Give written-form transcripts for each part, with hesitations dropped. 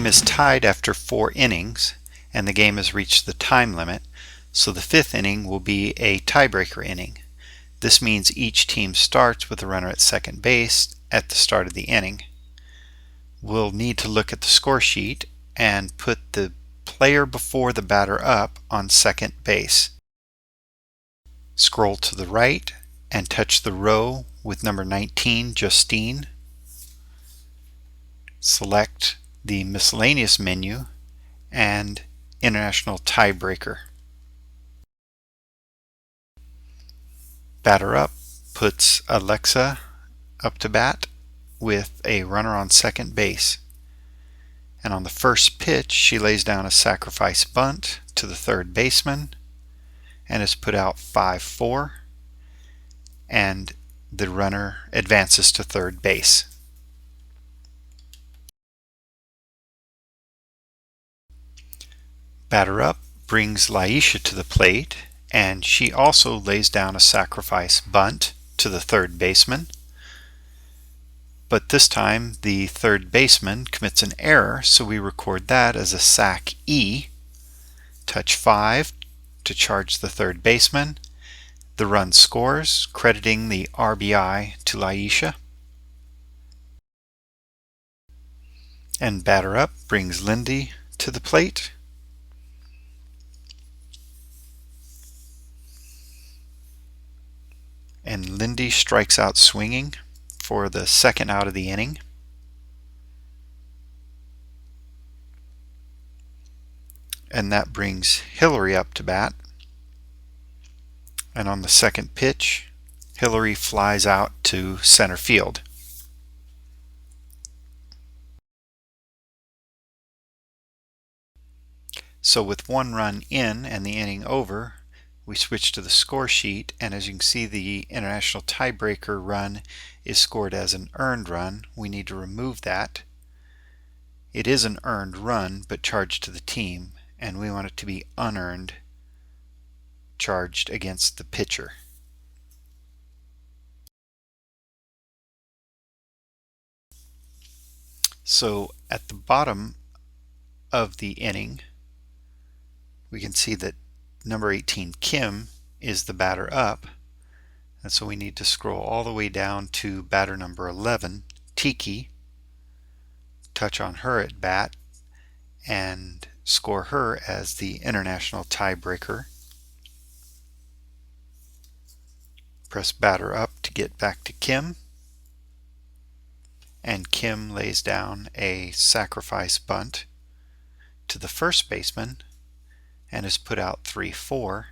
game is tied after 4 innings and the game has reached the time limit, so the 5th inning will be a tiebreaker inning. This means each team starts with a runner at second base at the start of the inning. We'll need to look at the score sheet and put the player before the batter up on second base. Scroll to the right and touch the row with number 19, Justine. Select the miscellaneous menu and International Tiebreaker. Batter up puts Alexa up to bat with a runner on second base. And on the first pitch, she lays down a sacrifice bunt to the third baseman and is put out 5-4, and the runner advances to third base. Batter up brings Laisha to the plate, and she also lays down a sacrifice bunt to the third baseman. But this time the third baseman commits an error, so we record that as a sac E. Touch 5 to charge the third baseman. The run scores, crediting the RBI to Laisha. And batter up brings Lindy to the plate. And Lindy strikes out swinging for the second out of the inning. And that brings Hillary up to bat. And on the second pitch, Hillary flies out to center field. So with 1 run in and the inning over, we switch to the score sheet, and as you can see, the International Tiebreaker run is scored as an earned run. We need to remove that. It is an earned run, but charged to the team, and we want it to be unearned, charged against the pitcher. So at the bottom of the inning, we can see that number 18, Kim, is the batter up, and so we need to scroll all the way down to batter number 11, Tiki, touch on her at bat, and score her as the International Tiebreaker. Press batter up to get back to Kim, and Kim lays down a sacrifice bunt to the first baseman and is put out 3-4,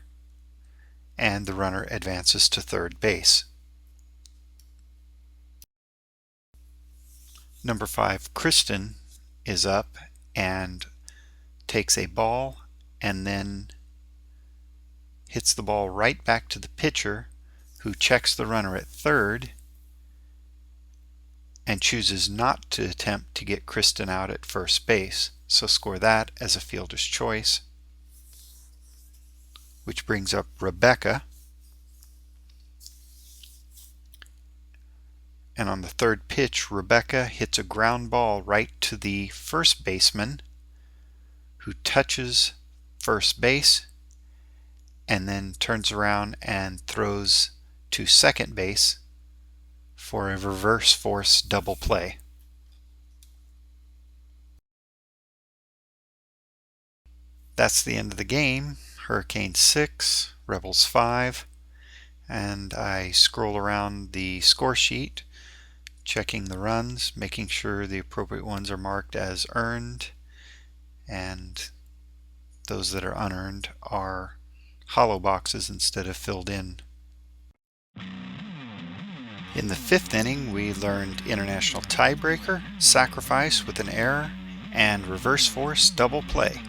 and the runner advances to third base. Number 5, Kristen, is up and takes a ball and then hits the ball right back to the pitcher, who checks the runner at third and chooses not to attempt to get Kristen out at first base. So score that as a fielder's choice, which brings up Rebecca. And on the third pitch, Rebecca hits a ground ball right to the first baseman, who touches first base and then turns around and throws to second base for a reverse force double play. That's the end of the game. Hurricanes 6, Rebels 5, and I scroll around the score sheet, checking the runs, making sure the appropriate ones are marked as earned, and those that are unearned are hollow boxes instead of filled in. In the 5th inning, we learned International Tiebreaker, sacrifice with an error, and reverse force double play.